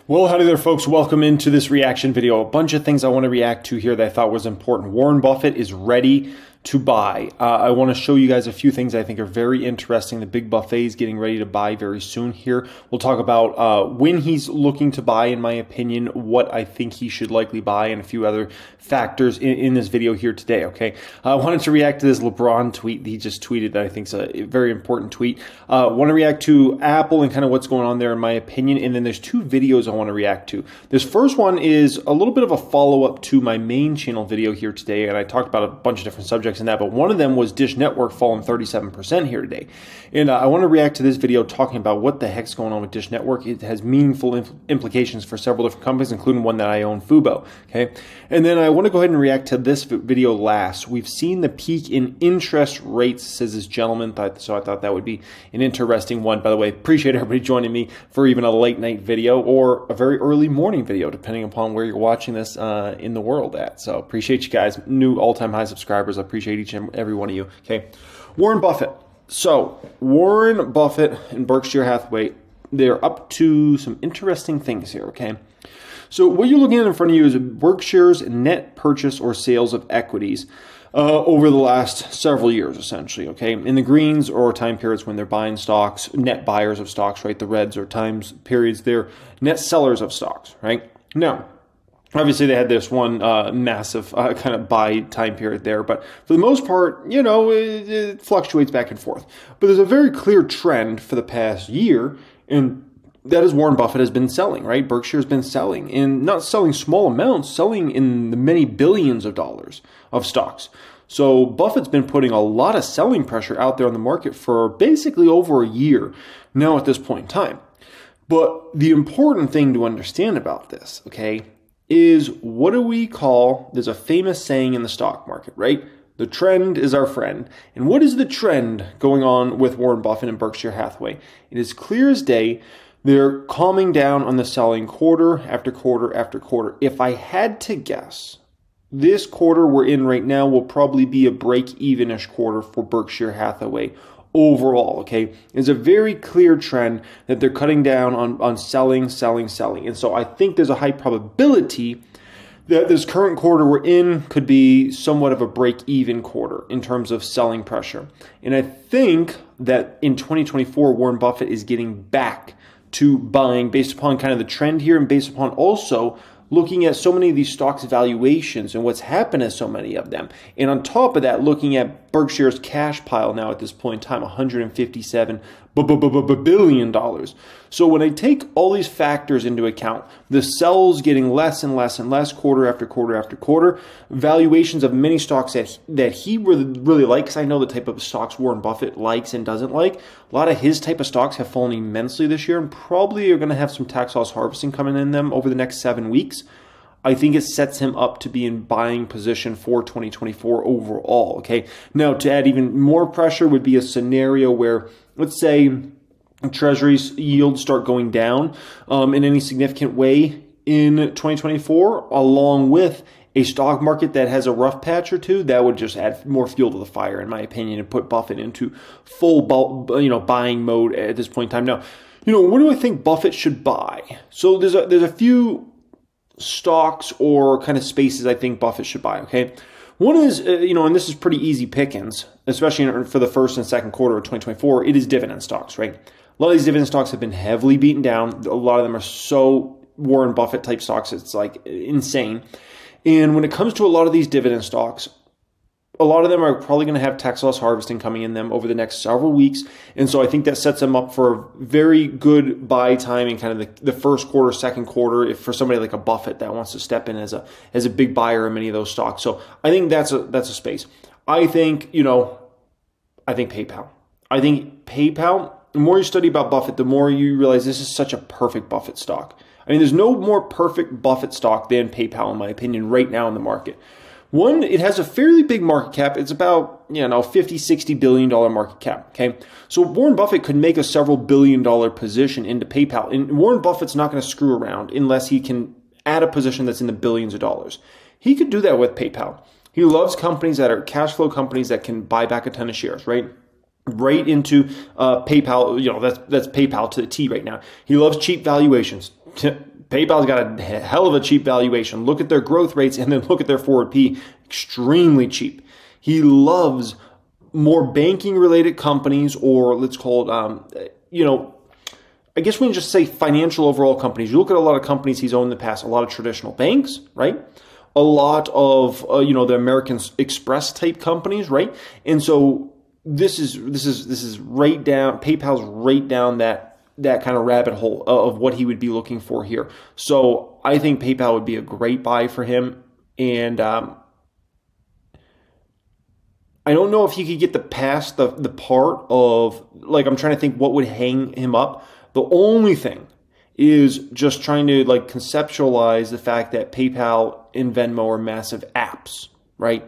Well, howdy there, folks. Welcome into this reaction video. A bunch of things I want to react to here that I thought was important. Warren Buffett is ready to buy. I want to show you guys a few things I think are very interesting. The big buffet is getting ready to buy very soon here. We'll talk about when he's looking to buy, in my opinion, what I think he should likely buy, and a few other factors in this video here today, okay? I wanted to react to this LeBron tweet that he just tweeted that I think is a very important tweet. I want to react to Apple and kind of what's going on there, in my opinion, and then there's two videos I want to react to. This first one is a little bit of a follow-up to my main channel video here today, and I talked about a bunch of different subjects in that, but one of them was Dish Network falling 37% here today. And I want to react to this video talking about what the heck's going on with Dish Network. It has meaningful implications for several different companies, including one that I own, Fubo, okay? And then I want to go ahead and react to this video last. We've seen the peak in interest rates, says this gentleman, so I thought that would be an interesting one. By the way, appreciate everybody joining me for even a late night video or a very early morning video, depending upon where you're watching this in the world at. So appreciate you guys, new all-time high subscribers. I appreciate each and every one of you, okay? Warren Buffett. So Warren Buffett and Berkshire Hathaway, they're up to some interesting things here, okay? So what you're looking at in front of you is Berkshire's net purchase or sales of equities over the last several years, essentially, okay? In the greens or time periods when they're buying stocks, net buyers of stocks, right? The reds or times periods, they're net sellers of stocks, right? Now, obviously, they had this one massive kind of buy time period there, but for the most part, you know, it fluctuates back and forth. But there's a very clear trend for the past year, and that is Warren Buffett has been selling, right? Berkshire's been selling, and not selling small amounts, selling in the many billions of dollars of stocks. So Buffett's been putting a lot of selling pressure out there on the market for basically over a year now at this point in time. But the important thing to understand about this, okay, is what do we call, there's a famous saying in the stock market, right? The trend is our friend. And what is the trend going on with Warren Buffett and Berkshire Hathaway? It is clear as day. They're calming down on the selling quarter after quarter after quarter. If I had to guess, this quarter we're in right now will probably be a break-even-ish quarter for Berkshire Hathaway overall, okay? It's a very clear trend that they're cutting down on selling. And so I think there's a high probability that this current quarter we're in could be somewhat of a break-even quarter in terms of selling pressure. And I think that in 2024, Warren Buffett is getting back to buying based upon kind of the trend here and based upon also looking at so many of these stocks' valuations and what's happened to so many of them. And on top of that, looking at Berkshire's cash pile now at this point in time, $157 billion. So when I take all these factors into account, the sells getting less and less and less quarter after quarter after quarter, valuations of many stocks that he really likes, I know the type of stocks Warren Buffett likes and doesn't like, a lot of his type of stocks have fallen immensely this year and probably are going to have some tax loss harvesting coming in them over the next 7 weeks. I think it sets him up to be in buying position for 2024 overall, okay? Now, to add even more pressure would be a scenario where, let's say, Treasuries yields start going down in any significant way in 2024, along with a stock market that has a rough patch or two. That would just add more fuel to the fire, in my opinion, and put Buffett into full buying mode at this point in time. Now, what do I think Buffett should buy? So there's a few stocks or kind of spaces I think Buffett should buy, okay? One is, and this is pretty easy pickings, especially for the first and second quarter of 2024, it is dividend stocks, right? A lot of these dividend stocks have been heavily beaten down. A lot of them are so Warren Buffett type stocks, it's like insane. And when it comes to a lot of these dividend stocks, a lot of them are probably going to have tax loss harvesting coming in them over the next several weeks. And so I think that sets them up for a very good buy time in kind of the first quarter, second quarter, if for somebody like a Buffett that wants to step in as a big buyer in many of those stocks. So I think that's a space. I think, I think PayPal. The more you study about Buffett, the more you realize this is such a perfect Buffett stock. I mean, there's no more perfect Buffett stock than PayPal, in my opinion, right now in the market. One, it has a fairly big market cap. It's about, $50, $60 billion market cap, okay? So Warren Buffett could make a several billion-dollar position into PayPal. And Warren Buffett's not going to screw around unless he can add a position that's in the billions of dollars. He could do that with PayPal. He loves companies that are cash flow companies that can buy back a ton of shares, right? Right into PayPal, that's PayPal to the T right now. He loves cheap valuations. PayPal's got a hell of a cheap valuation. Look at their growth rates and then look at their forward P, extremely cheap. He loves more banking-related companies, or let's call it, I guess we can just say financial overall companies. You look at a lot of companies he's owned in the past, a lot of traditional banks, right? A lot of, the American Express type companies, right? And so this is right down, PayPal's right down that kind of rabbit hole of what he would be looking for here. So I think PayPal would be a great buy for him. And I don't know if he could get past the part of, like, I'm trying to think what would hang him up. The only thing is just trying to like conceptualize the fact that PayPal and Venmo are massive apps, right?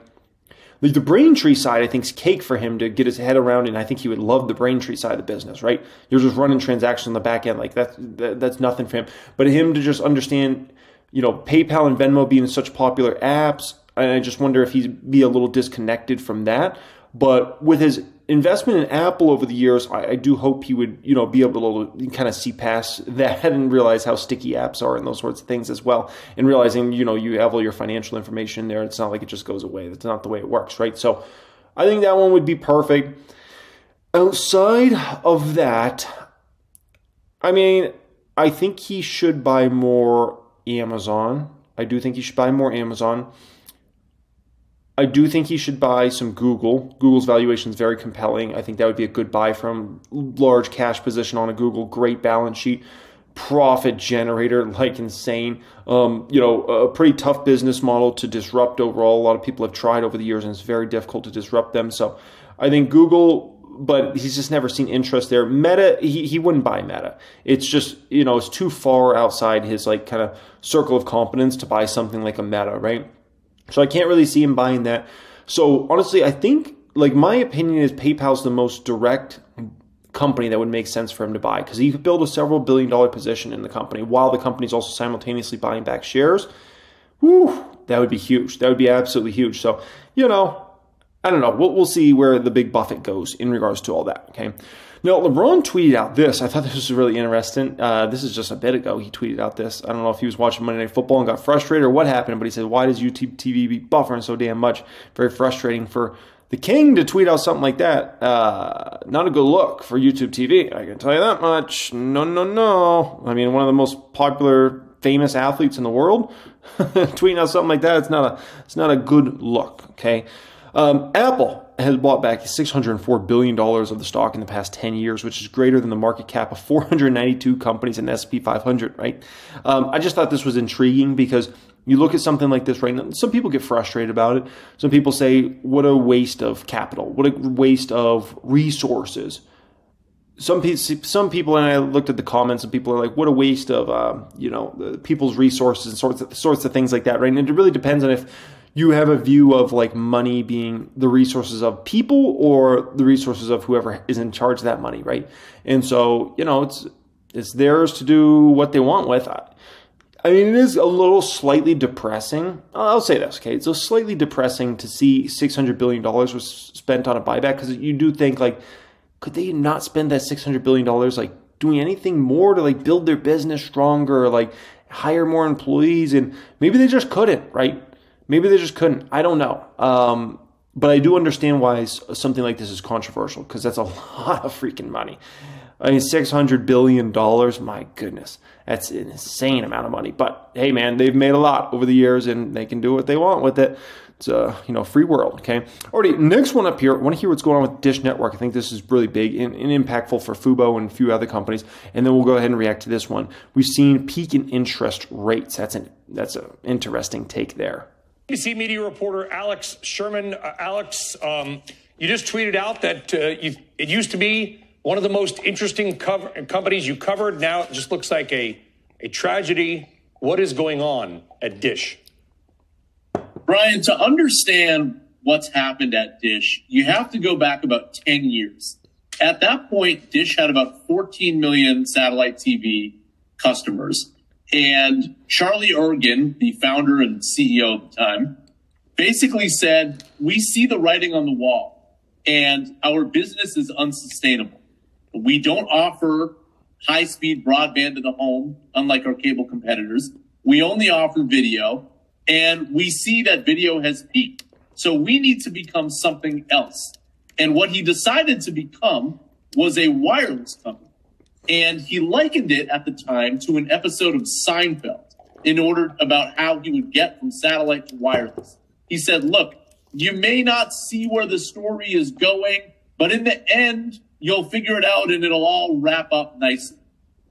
Like the Braintree side, I think, is cake for him to get his head around, and I think he would love the Braintree side of the business, right? You're just running transactions on the back end, like that's nothing for him. But him to just understand, PayPal and Venmo being such popular apps, and I just wonder if he'd be a little disconnected from that. But with his investment in Apple over the years, I do hope he would, be able to kind of see past that and realize how sticky apps are and those sorts of things as well. And realizing, you have all your financial information there. It's not like it just goes away. That's not the way it works, right? So I think that one would be perfect. Outside of that, I think he should buy more Amazon. I do think he should buy more Amazon. I do think he should buy some Google. Google's valuation is very compelling. I think that would be a good buy from large cash position on a Google. Great balance sheet, profit generator like insane. A pretty tough business model to disrupt overall. A lot of people have tried over the years, and it's very difficult to disrupt them. So I think Google, but he's just never seen interest there. Meta, he wouldn't buy Meta. It's just, it's too far outside his like kind of circle of competence to buy something like a Meta, right? So I can't really see him buying that. So honestly, I think, like, my opinion is PayPal's the most direct company that would make sense for him to buy, because he could build a several $billion position in the company while the company's also simultaneously buying back shares. Whew, that would be huge. That would be absolutely huge. So, I don't know. We'll see where the big Buffett goes in regards to all that, okay? Now, LeBron tweeted out this. I thought this was really interesting. This is just a bit ago. He tweeted out this. I don't know if he was watching Monday Night Football and got frustrated or what happened, but he said, why does YouTube TV be buffering so damn much? Very frustrating for the king to tweet out something like that. Not a good look for YouTube TV. I can tell you that much. No, no, no. One of the most popular, famous athletes in the world tweeting out something like that. It's not a good look, okay? Apple has bought back $604 billion of the stock in the past 10 years, which is greater than the market cap of 492 companies in the S&P 500, right? I just thought this was intriguing because you look at something like this right now, some people get frustrated about it. Some people say, what a waste of capital, what a waste of resources. Some people, and I looked at the comments, and people are like, what a waste of, people's resources and sorts of things like that, right? And it really depends on if you have a view of like money being the resources of people or the resources of whoever is in charge of that money, right? And so, it's theirs to do what they want with. It is a little slightly depressing. I'll say this, okay? It's a slightly depressing to see $600 billion was spent on a buyback, because you do think, like, could they not spend that $600 billion like doing anything more to like build their business stronger, or like hire more employees? And maybe they just couldn't, right? Maybe they just couldn't. I don't know. But I do understand why something like this is controversial, because that's a lot of freaking money. $600 billion, my goodness. That's an insane amount of money. But hey, man, they've made a lot over the years, and they can do what they want with it. It's a free world, okay? Alrighty, next one up here. I want to hear what's going on with Dish Network. I think this is really big and impactful for Fubo and a few other companies. And then we'll go ahead and react to this one. We've seen peak in interest rates. That's an interesting take there. ABC media reporter Alex Sherman. Alex, you just tweeted out that it used to be one of the most interesting companies you covered. Now it just looks like a tragedy. What is going on at Dish? Brian, to understand what's happened at Dish, you have to go back about 10 years. At that point, Dish had about 14 million satellite TV customers. And Charlie Ergen, the founder and CEO at the time, basically said, we see the writing on the wall and our business is unsustainable. We don't offer high-speed broadband to the home, unlike our cable competitors. We only offer video, and we see that video has peaked. So we need to become something else. And what he decided to become was a wireless company. And he likened it at the time to an episode of Seinfeld about how he would get from satellite to wireless. He said, look, you may not see where the story is going, but in the end, you'll figure it out and it'll all wrap up nicely.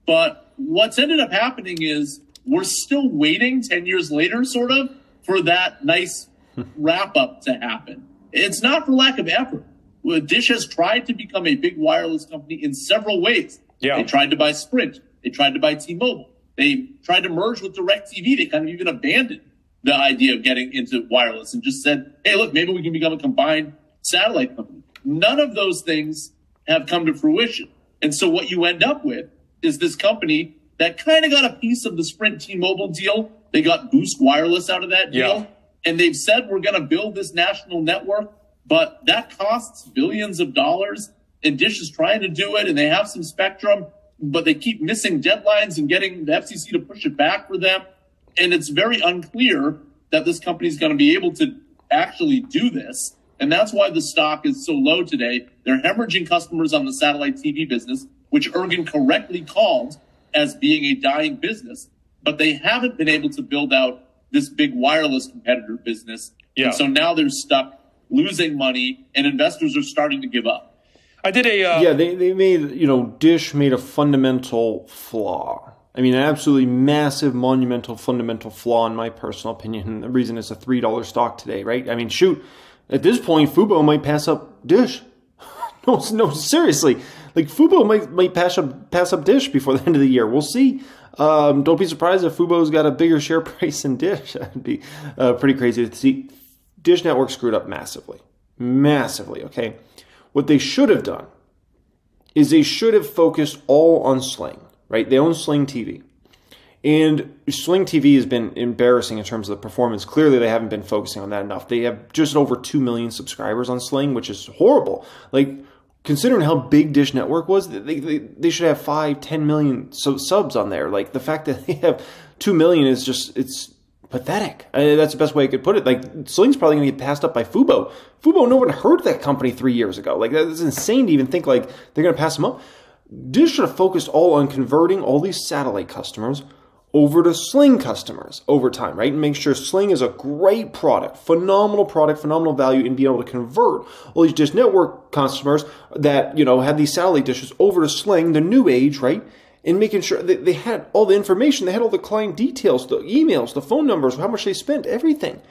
But what's ended up happening is we're still waiting 10 years later, sort of, for that nice wrap up to happen. It's not for lack of effort. Dish has tried to become a big wireless company in several ways. Yeah. They tried to buy Sprint. They tried to buy T-Mobile. They tried to merge with DirecTV. They kind of even abandoned the idea of getting into wireless and just said, hey, look, maybe we can become a combined satellite company. None of those things have come to fruition. And so what you end up with is this company that kind of got a piece of the Sprint T-Mobile deal. They got Boost Wireless out of that deal. Yeah. And they've said, we're going to build this national network, but that costs billions of dollars. And Dish is trying to do it, and they have some spectrum, but they keep missing deadlines and getting the FCC to push it back for them. And it's very unclear that this company is going to be able to actually do this. And that's why the stock is so low today. They're hemorrhaging customers on the satellite TV business, which Ergen correctly called as being a dying business. But they haven't been able to build out this big wireless competitor business. Yeah. And so now they're stuck losing money, and investors are starting to give up. I did a... Yeah, they made, Dish made a fundamental flaw. I mean, an absolutely massive, monumental, fundamental flaw in my personal opinion. And the reason it's a $3 stock today, right? I mean, shoot, at this point, Fubo might pass up Dish. No, seriously. Like, Fubo might pass up Dish before the end of the year. We'll see. Don't be surprised if Fubo's got a bigger share price than Dish. That'd be pretty crazy to see. Dish Network screwed up massively. Massively, okay? What they should have done is they should have focused all on Sling, right? They own Sling TV. And Sling TV has been embarrassing in terms of the performance. Clearly, they haven't been focusing on that enough. They have just over 2 million subscribers on Sling, which is horrible. Like, considering how big Dish Network was, they should have 5, 10 million subs on there. Like, the fact that they have 2 million is just, it's pathetic. That's the best way I could put it. Like, Sling's probably going to get passed up by Fubo. Fubo, no one heard of that company 3 years ago. Like, that's insane to even think, like, they're going to pass them up. Dish should have focused all on converting all these satellite customers over to Sling customers over time, right? And make sure Sling is a great product, phenomenal value, and be able to convert all these Dish Network customers that, had these satellite dishes over to Sling, the new age, right? And making sure that they had all the information, they had all the client details, the emails, the phone numbers, how much they spent, everything.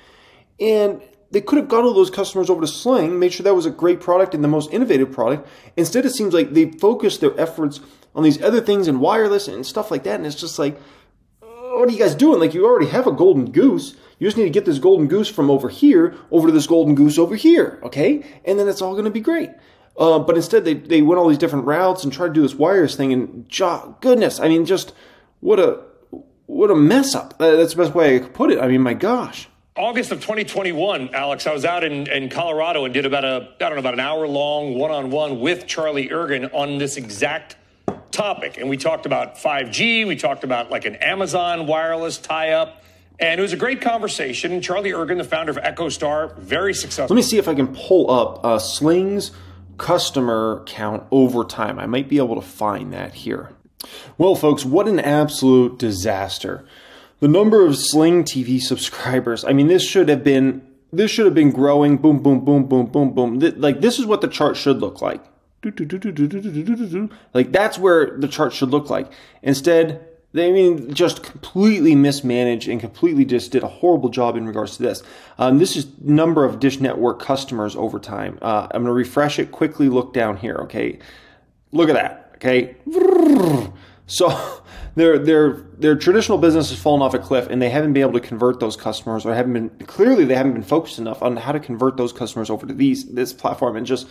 And they could have got all those customers over to Sling, made sure that was a great product and the most innovative product. Instead, it seems like they focused their efforts on these other things and wireless and stuff like that. And it's just like, what are you guys doing? Like, you already have a golden goose. You just need to get this golden goose from over here over to this golden goose over here, okay? And then it's all going to be great. But instead, they went all these different routes and tried to do this wireless thing. And goodness, I mean, just what a mess up. That's the best way I could put it. I mean, my gosh. August of 2021, Alex, I was out in Colorado and did about an hour-long one-on-one with Charlie Ergen on this exact topic. And we talked about 5G. We talked about like an Amazon wireless tie-up. And it was a great conversation. Charlie Ergen, the founder of EchoStar, very successful. Let me see if I can pull up Sling's customer count over time. I might be able to find that here. Well, folks, what an absolute disaster. The number of Sling TV subscribers, I mean, this should have been growing, boom, boom, boom, boom, boom, boom. Like, this is what the chart should look like. Like, that's where the chart should look like. Instead, they just completely mismanaged and completely just did a horrible job in regards to this. This is number of Dish Network customers over time. I'm going to refresh it quickly. Look down here, okay? Look at that, okay? So their traditional business has fallen off a cliff, and they haven't been able to convert those customers, or clearly they haven't been focused enough on how to convert those customers over to this platform. And just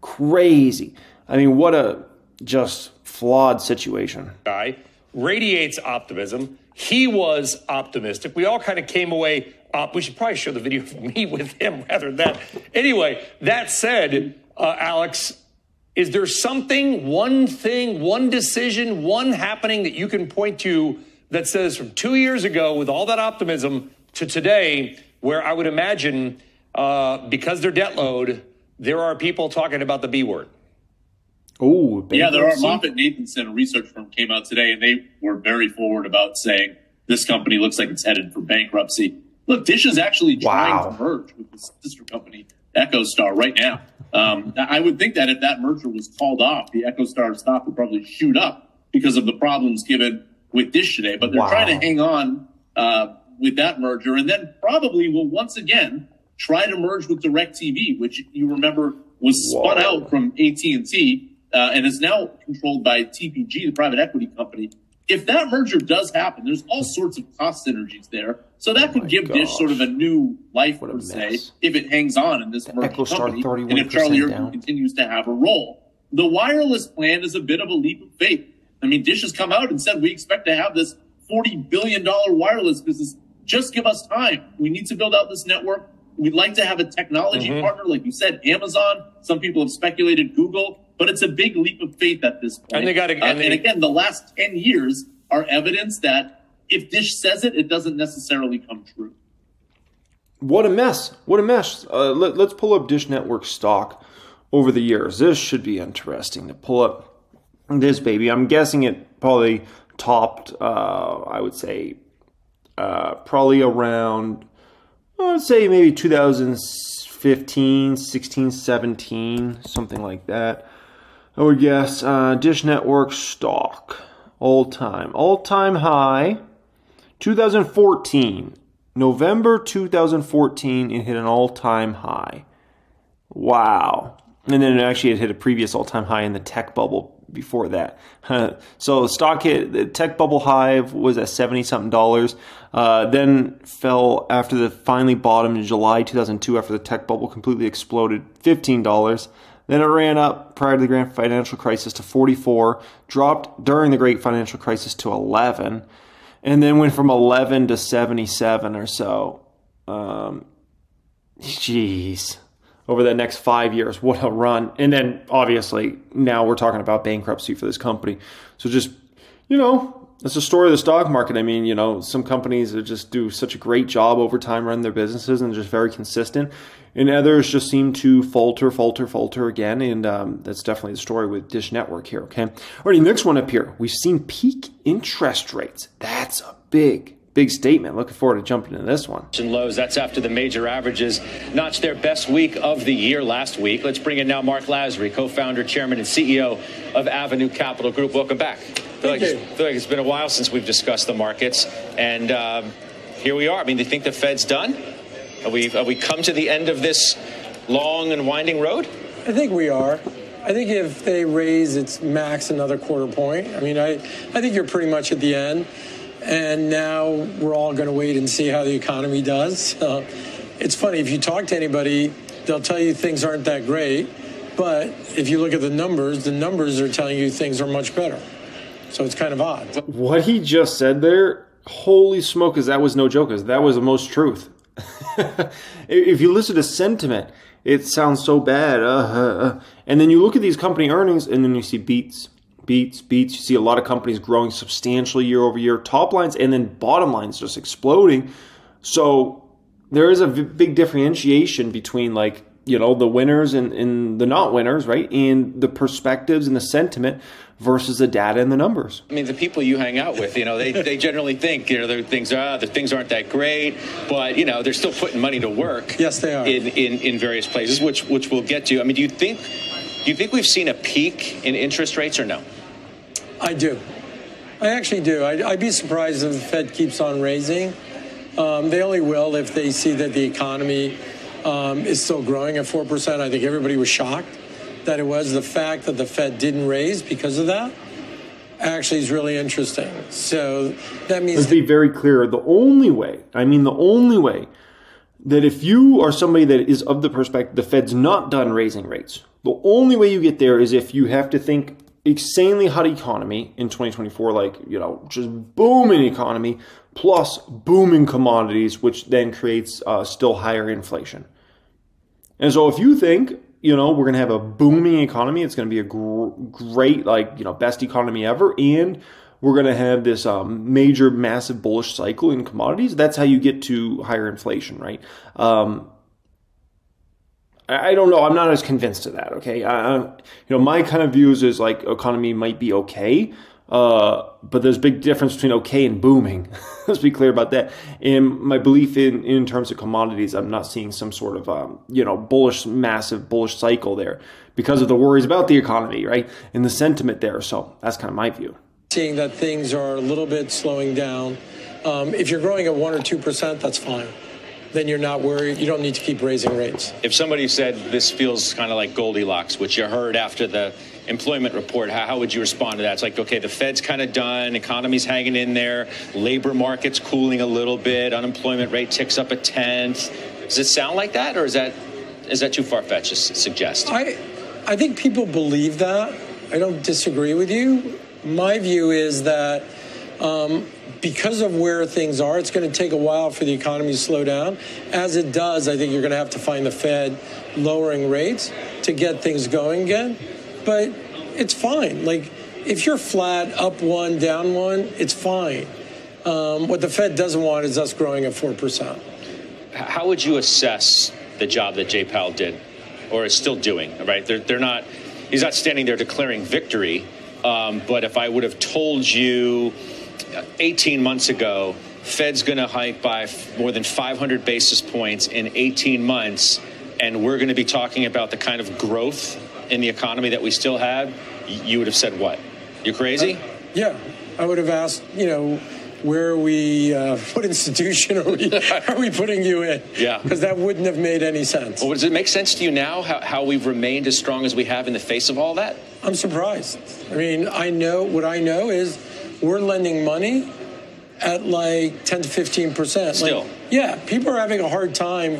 crazy. I mean, what a just flawed situation. Guy radiates optimism. He was optimistic. We all kind of came away. We should probably show the video of me with him rather than that. Anyway, that said, Alex, Is there something, one thing, one decision, one happening that you can point to that says from 2 years ago with all that optimism to today, where I would imagine because their debt load, there are people talking about the B word? Oh, yeah, there are. MoffettNathanson, a research firm, came out today, and they were very forward about saying this company looks like it's headed for bankruptcy. Look, Dish is actually trying to merge with the sister company, EchoStar, right now. I would think that if that merger was called off, the EchoStar stock would probably shoot up because of the problems given with Dish today. But they're trying to hang on with that merger, and then probably will once again try to merge with DirecTV, which you remember was spun out from AT&T and is now controlled by TPG, the private equity company. If that merger does happen, there's all sorts of cost synergies there. So that could give Dish sort of a new life, per se, if it hangs on in this merged company, and if Charlie Ergen continues to have a role. The wireless plan is a bit of a leap of faith. I mean, Dish has come out and said, we expect to have this $40 billion wireless business. Just give us time. We need to build out this network. We'd like to have a technology partner, like you said, Amazon. Some people have speculated Google, but it's a big leap of faith at this point. And they got to, and again, the last 10 years are evidence that if Dish says it, it doesn't necessarily come true. What a mess. What a mess. Let's pull up Dish Network stock over the years. This should be interesting to pull up this baby. I'm guessing it probably topped, I would say, probably around, I would say maybe 2015, 16, 17, something like that. I would guess Dish Network stock, all-time high, 2014, November 2014, it hit an all-time high. Wow. And then actually it hit a previous all-time high in the tech bubble before that. So the stock hit, the tech bubble high was at $70-something, then fell after the finally bottomed in July 2002 after the tech bubble completely exploded, $15. Then it ran up prior to the Great Financial Crisis to 44, dropped during the Great Financial Crisis to 11, and then went from 11 to 77 or so. Jeez. Over the next 5 years, what a run. And then, obviously, now we're talking about bankruptcy for this company. So just, you know, that's the story of the stock market. I mean, you know, some companies that just do such a great job over time running their businesses and just very consistent. And others just seem to falter again. And that's definitely the story with Dish Network here, okay? Alrighty, next one up here. We've seen peak interest rates. That's a big statement. Looking forward to jumping into this one. Lows. That's after the major averages notched their best week of the year last week. Let's bring in now Mark Lasry, co-founder, chairman, and CEO of Avenue Capital Group. Welcome back. I feel like it's been a while since we've discussed the markets, and here we are. I mean, do you think the Fed's done? Have we come to the end of this long and winding road? I think we are. I think if they raise its max another quarter point, I mean, I think you're pretty much at the end. And now we're all going to wait and see how the economy does. It's funny, if you talk to anybody, they'll tell you things aren't that great. But if you look at the numbers are telling you things are much better. So it's kind of odd. What he just said there, holy smokers, that was no jokers. That was the most truth. If you listen to sentiment, it sounds so bad. And then you look at these company earnings, and then you see beats. You see a lot of companies growing substantially year over year, top lines, and then bottom lines just exploding. So there is a big differentiation between, like, you know, the winners and the not winners, right? And the perspectives and the sentiment versus the data and the numbers. I mean, the people you hang out with, you know, they generally think, you know, the things aren't that great, but, you know, they're still putting money to work. Yes, they are. In various places, which we'll get to. I mean, do you think we've seen a peak in interest rates or no? I do. I actually do. I'd be surprised if the Fed keeps on raising. They only will if they see that the economy is still growing at 4%. I think everybody was shocked that it was. The fact that the Fed didn't raise because of that actually is really interesting. So that means... Let's be very clear. The only way that if you are somebody that is of the perspective the Fed's not done raising rates, the only way you get there is if you have to think insanely hot economy in 2024, like, you know, just booming economy plus booming commodities, which then creates still higher inflation. And so if you think we're going to have a booming economy. It's going to be a great, best economy ever. And we're going to have this major, massive bullish cycle in commodities. That's how you get to higher inflation, right? I don't know. I'm not as convinced of that, okay? My kind of views is like economy might be okay, but there's a big difference between okay and booming. Let's be clear about that. And my belief in terms of commodities, I'm not seeing some sort of, massive bullish cycle there because of the worries about the economy, right? And the sentiment there. So that's kind of my view. Seeing that things are a little bit slowing down. If you're growing at 1 or 2%, that's fine. Then you're not worried. You don't need to keep raising rates. If somebody said this feels kind of like Goldilocks, which you heard after the employment report, how would you respond to that? It's like, okay, the Fed's kind of done, economy's hanging in there, labor market's cooling a little bit, unemployment rate ticks up 1/10. Does it sound like that, or is that too far-fetched to suggest? I think people believe that. I don't disagree with you. My view is that because of where things are, it's going to take a while for the economy to slow down. As it does, I think you're going to have to find the Fed lowering rates to get things going again. But it's fine. Like, if you're flat, up 1, down 1, it's fine. What the Fed doesn't want is us growing at 4%. How would you assess the job that Jay Powell did, or is still doing, right? He's not standing there declaring victory. But if I would have told you 18 months ago, Fed's going to hike by more than 500 basis points in 18 months, and we're going to be talking about the kind of growth in the economy that we still have, you would have said what? You crazy? Yeah. I would have asked, where are we, what institution are we putting you in? Yeah. Because that wouldn't have made any sense. Well, does it make sense to you now how we've remained as strong as we have in the face of all that? I'm surprised. I mean, what I know is we're lending money at like 10 to 15%. Still. Yeah, people are having a hard time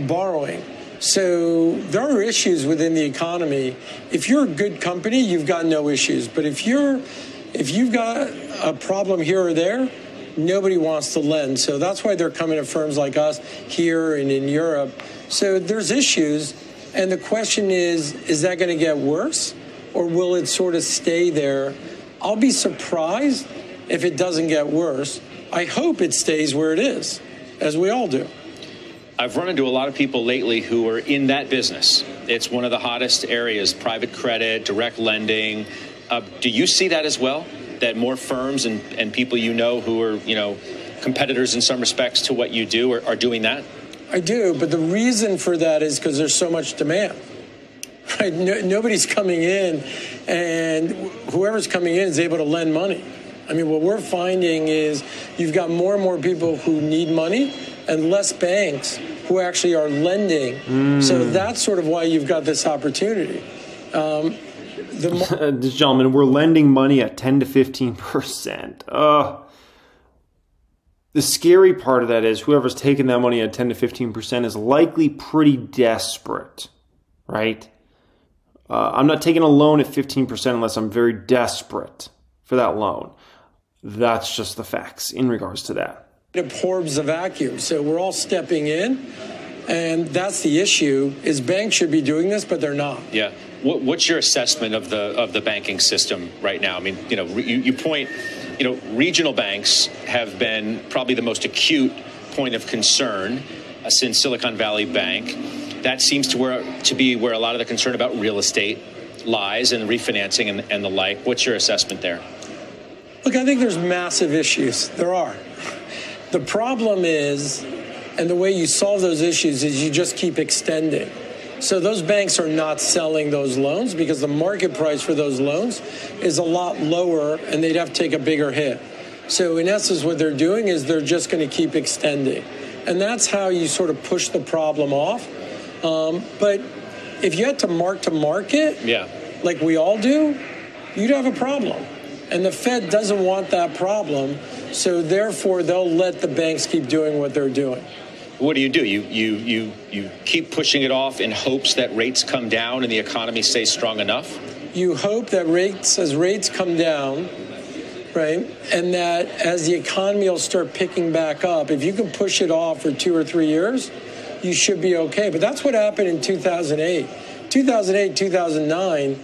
borrowing. So there are issues within the economy. If you're a good company, you've got no issues. But if you've got a problem here or there, nobody wants to lend. So that's why they're coming to firms like us here and in Europe. So there's issues. And the question is that going to get worse? Or will it sort of stay there? I'll be surprised if it doesn't get worse. I hope it stays where it is, as we all do. I've run into a lot of people lately who are in that business. It's one of the hottest areas, private credit, direct lending. Do you see that as well? That more firms and people who are, competitors in some respects to what you do are doing that? I do, but the reason for that is because there's so much demand. Right? Nobody's coming in, and whoever's coming in is able to lend money. I mean, what we're finding is you've got more and more people who need money and less banks who actually are lending. So that's sort of why you've got this opportunity. This gentleman, we're lending money at 10 to 15%. The scary part of that is whoever's taking that money at 10 to 15% is likely pretty desperate, right? I'm not taking a loan at 15% unless I'm very desperate for that loan. That's just the facts in regards to that. It absorbs the vacuum. So we're all stepping in, and that's the issue, is banks should be doing this, but they're not. Yeah. What's your assessment of the banking system right now? I mean, you point, regional banks have been probably the most acute point of concern since Silicon Valley Bank. That seems to be where a lot of the concern about real estate lies and refinancing and the like. What's your assessment there? Look, I think there's massive issues. There are. The problem is, and the way you solve those issues is you just keep extending. So those banks are not selling those loans because the market price for those loans is a lot lower and they'd have to take a bigger hit. So in essence, what they're doing is they're just going to keep extending. And that's how you sort of push the problem off. But if you had to market, like we all do, you'd have a problem. And the Fed doesn't want that problem. So therefore, they'll let the banks keep doing what they're doing. What do? You keep pushing it off in hopes that rates come down and the economy stays strong enough? You hope that as rates come down, right, and that as the economy will start picking back up, if you can push it off for 2 or 3 years, you should be okay. But that's what happened in 2008. 2008, 2009,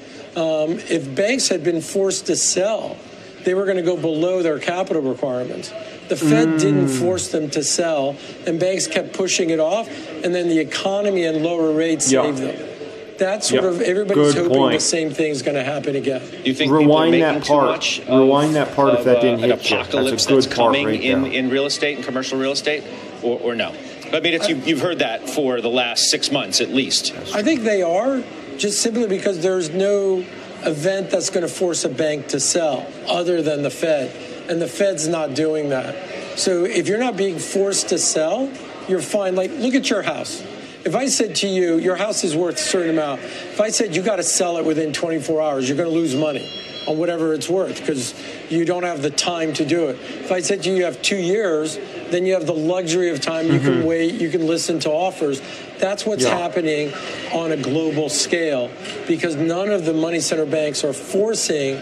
if banks had been forced to sell, they were going to go below their capital requirements. The Fed didn't force them to sell, and banks kept pushing it off, and then the economy and lower rates saved them. That's sort of, everybody's hoping the same thing is going to happen again. You think rewind that part. Rewind that part if that didn't hit an apocalypse that's coming in real estate and commercial real estate, or no? I mean, you've heard that for the last 6 months at least. I think they are, just simply because there's no event that's going to force a bank to sell other than the Fed, and the Fed's not doing that. So if you're not being forced to sell, you're fine. Like, look at your house. If I said to you, your house is worth a certain amount, if I said you got to sell it within 24 hours, you're going to lose money on whatever it's worth because you don't have the time to do it. If I said to you have 2 years, then you have the luxury of time. You can wait, you can listen to offers. That's what's happening on a global scale because none of the money center banks are forcing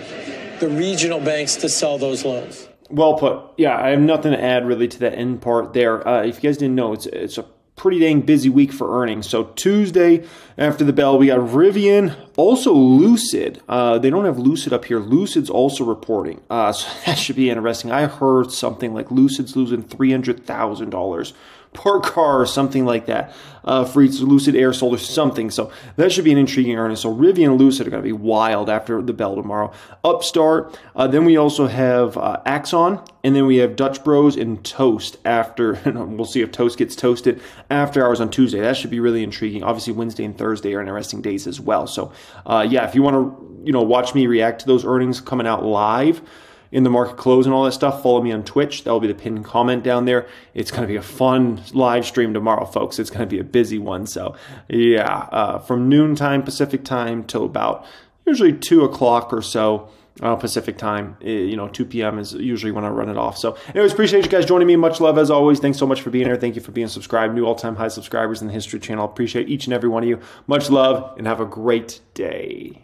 the regional banks to sell those loans. Well put. Yeah, I have nothing to add really to that end part there. If you guys didn't know, it's a pretty dang busy week for earnings. So Tuesday after the bell, we got Rivian, also Lucid. They don't have Lucid up here. Lucid's also reporting. So that should be interesting. I heard something like Lucid's losing $300,000 per car or something like that for each Lucid Air Soul or something. So that should be an intriguing earnings. So Rivian and Lucid are going to be wild after the bell tomorrow. Upstart. Then we also have Axon. And then we have Dutch Bros and Toast after. We'll see if Toast gets toasted after hours on Tuesday. That should be really intriguing. Obviously, Wednesday and Thursday are interesting days as well. So, yeah, if you want to, watch me react to those earnings coming out live in the market close and all that stuff, follow me on Twitch. That will be the pinned comment down there. It's going to be a fun live stream tomorrow, folks. It's going to be a busy one. So, yeah, from noontime Pacific time till about usually 2 o'clock or so. Pacific time, 2 p.m. is usually when I run it off. So anyways, appreciate you guys joining me. Much love as always. Thanks so much for being here. Thank you for being subscribed. New all-time high subscribers in the history channel. Appreciate each and every one of you. Much love and have a great day.